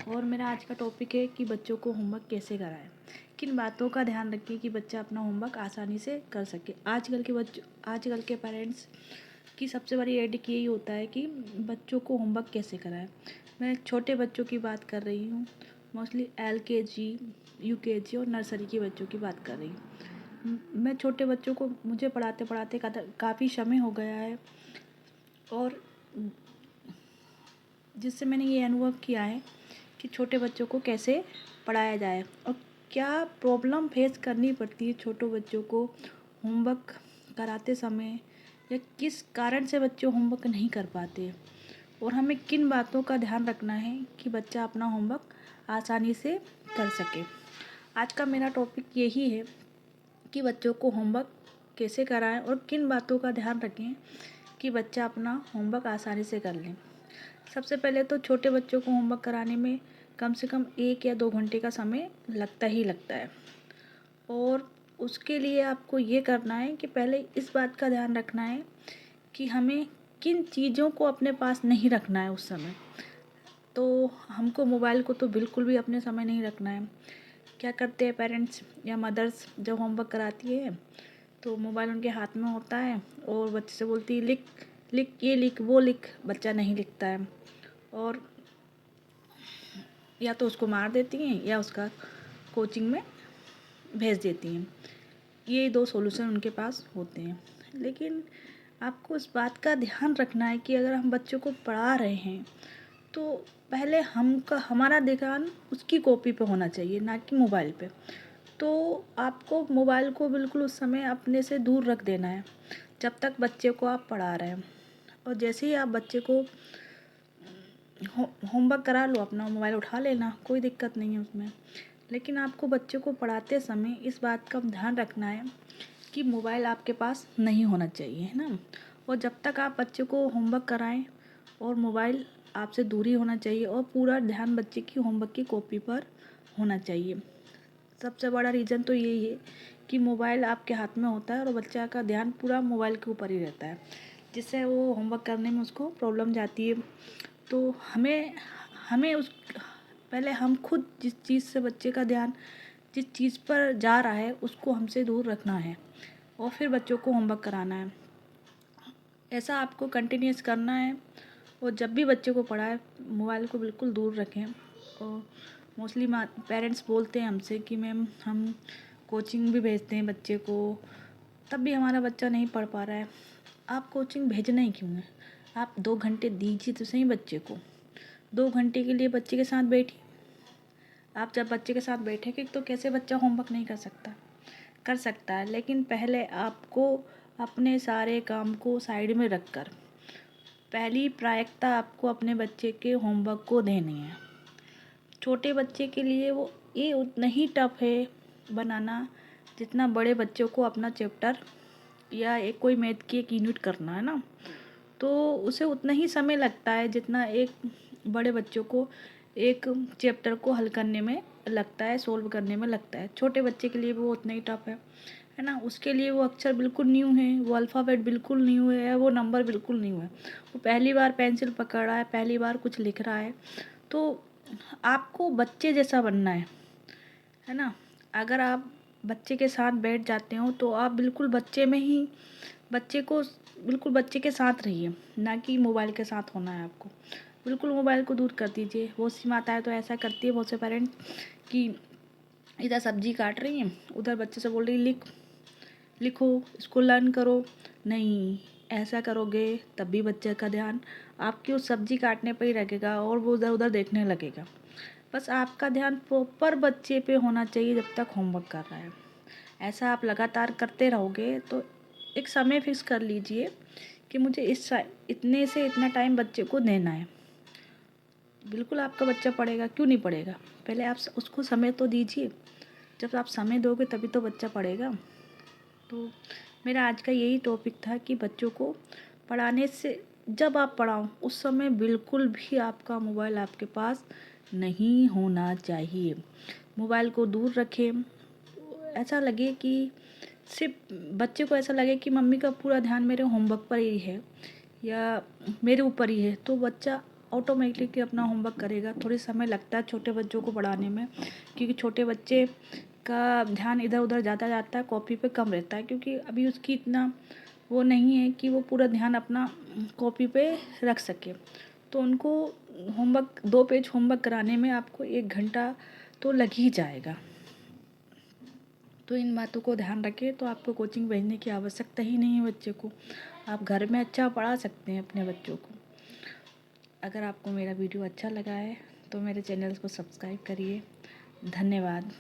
और मेरा आज का टॉपिक है कि बच्चों को होमवर्क कैसे कराएं, किन बातों का ध्यान रखें कि बच्चा अपना होमवर्क आसानी से कर सके। आजकल के पेरेंट्स की सबसे बड़ी हेडेक यही होता है कि बच्चों को होमवर्क कैसे कराएं। मैं छोटे बच्चों की बात कर रही हूँ, मोस्टली LKG, UKG और नर्सरी के बच्चों की बात कर रही हूँ। मैं छोटे बच्चों को मुझे पढ़ाते पढ़ाते काफ़ी समय हो गया है, और जिससे मैंने ये अनुभव किया है कि छोटे बच्चों को कैसे पढ़ाया जाए और क्या प्रॉब्लम फेस करनी पड़ती है छोटे बच्चों को होमवर्क कराते समय, या किस कारण से बच्चे होमवर्क नहीं कर पाते, और हमें किन बातों का ध्यान रखना है कि बच्चा अपना होमवर्क आसानी से कर सके। आज का मेरा टॉपिक यही है कि बच्चों को होमवर्क कैसे कराएं और किन बातों का ध्यान रखें कि बच्चा अपना होमवर्क आसानी से कर ले। सबसे पहले तो छोटे बच्चों को होमवर्क कराने में कम से कम 1 या 2 घंटे का समय लगता ही लगता है, और उसके लिए आपको ये करना है कि पहले इस बात का ध्यान रखना है कि हमें किन चीज़ों को अपने पास नहीं रखना है उस समय। तो हमको मोबाइल को तो बिल्कुल भी अपने समय नहीं रखना है। क्या करते हैं पेरेंट्स या मदर्स, जब होमवर्क कराती है तो मोबाइल उनके हाथ में होता है और बच्चे से बोलती है लिख लिख, ये लिख वो लिख, बच्चा नहीं लिखता है, और या तो उसको मार देती हैं या उसका कोचिंग में भेज देती हैं। ये 2 सॉल्यूशन उनके पास होते हैं। लेकिन आपको इस बात का ध्यान रखना है कि अगर हम बच्चों को पढ़ा रहे हैं तो पहले हमारा ध्यान उसकी कॉपी पे होना चाहिए, ना कि मोबाइल पे। तो आपको मोबाइल को बिल्कुल उस समय अपने से दूर रख देना है जब तक बच्चे को आप पढ़ा रहे हैं, और जैसे ही आप बच्चे को होमवर्क करा लो, अपना मोबाइल उठा लेना, कोई दिक्कत नहीं है उसमें। लेकिन आपको बच्चे को पढ़ाते समय इस बात का ध्यान रखना है कि मोबाइल आपके पास नहीं होना चाहिए, है ना। और जब तक आप बच्चे को होमवर्क कराएं और मोबाइल आपसे दूरी होना चाहिए, और पूरा ध्यान बच्चे की होमवर्क की कॉपी पर होना चाहिए। सबसे बड़ा रीज़न तो यही है कि मोबाइल आपके हाथ में होता है और बच्चा का ध्यान पूरा मोबाइल के ऊपर ही रहता है, जिससे वो होमवर्क करने में उसको प्रॉब्लम जाती है। तो हमें हमें उस पहले हम खुद जिस चीज़ से बच्चे का ध्यान जिस चीज़ पर जा रहा है उसको हमसे दूर रखना है, और फिर बच्चों को होमवर्क कराना है। ऐसा आपको कंटिन्यूस करना है, और जब भी बच्चे को पढ़ाए मोबाइल को बिल्कुल दूर रखें। और मोस्टली पेरेंट्स बोलते हैं हमसे कि मैम हम कोचिंग भी भेजते हैं बच्चे को, तब भी हमारा बच्चा नहीं पढ़ पा रहा है। आप कोचिंग भेजना ही क्यों है? आप 2 घंटे दीजिए तो सही बच्चे को। 2 घंटे के लिए बच्चे के साथ बैठिए। आप जब बच्चे के साथ बैठेंगे तो कैसे बच्चा होमवर्क नहीं कर सकता? कर सकता है, लेकिन पहले आपको अपने सारे काम को साइड में रख कर पहली प्राथमिकता आपको अपने बच्चे के होमवर्क को देनी है। छोटे बच्चे के लिए वो ये उतना ही टफ है बनाना जितना बड़े बच्चों को अपना चैप्टर या एक कोई मैथ की एक यूनिट करना है ना, तो उसे उतना ही समय लगता है जितना एक बड़े बच्चों को एक चैप्टर को हल करने में लगता है, सोल्व करने में लगता है। छोटे बच्चे के लिए वो उतना ही टफ है ना। उसके लिए वो अक्षर बिल्कुल न्यू है, वो अल्फ़ाबेट बिल्कुल न्यू है, वो नंबर बिल्कुल न्यू है। वो पहली बार पेंसिल पकड़ रहा है, पहली बार कुछ लिख रहा है। तो आपको बच्चे जैसा बनना है ना। अगर आप बच्चे के साथ बैठ जाते हो तो आप बिल्कुल बिल्कुल बच्चे के साथ रहिए, ना कि मोबाइल के साथ होना है आपको। बिल्कुल मोबाइल को दूर कर दीजिए। बहुत सी माताएं तो ऐसा करती है, बहुत से पेरेंट्स, कि इधर सब्जी काट रही हैं, उधर बच्चे से बोल रही लिखो, इसको लर्न करो। नहीं, ऐसा करोगे तब भी बच्चे का ध्यान आपकी उस सब्जी काटने पर ही लगेगा और वो उधर उधर देखने लगेगा। बस आपका ध्यान प्रॉपर बच्चे पे होना चाहिए जब तक होमवर्क कर रहा है। ऐसा आप लगातार करते रहोगे तो एक समय फिक्स कर लीजिए कि मुझे इतने से इतना टाइम बच्चे को देना है। बिल्कुल आपका बच्चा पढ़ेगा, क्यों नहीं पढ़ेगा? पहले आप उसको समय तो दीजिए। जब आप समय दोगे तभी तो बच्चा पढ़ेगा। तो मेरा आज का यही टॉपिक था कि बच्चों को पढ़ाने से, जब आप पढ़ाओ उस समय बिल्कुल भी आपका मोबाइल आपके पास नहीं होना चाहिए। मोबाइल को दूर रखें। ऐसा लगे कि सिर्फ बच्चे को ऐसा लगे कि मम्मी का पूरा ध्यान मेरे होमवर्क पर ही है या मेरे ऊपर ही है, तो बच्चा ऑटोमेटिकली अपना होमवर्क करेगा। थोड़ी समय लगता है छोटे बच्चों को पढ़ाने में, क्योंकि छोटे बच्चे का ध्यान इधर उधर ज़्यादा जाता है, कॉपी पे कम रहता है, क्योंकि अभी उसकी इतना वो नहीं है कि वो पूरा ध्यान अपना कॉपी पे रख सके। तो उनको होमवर्क 2 पेज होमवर्क कराने में आपको 1 घंटा तो लग ही जाएगा। तो इन बातों को ध्यान रखें, तो आपको कोचिंग भेजने की आवश्यकता ही नहीं है बच्चे को। आप घर में अच्छा पढ़ा सकते हैं अपने बच्चों को। अगर आपको मेरा वीडियो अच्छा लगा है तो मेरे चैनल को सब्सक्राइब करिए। धन्यवाद।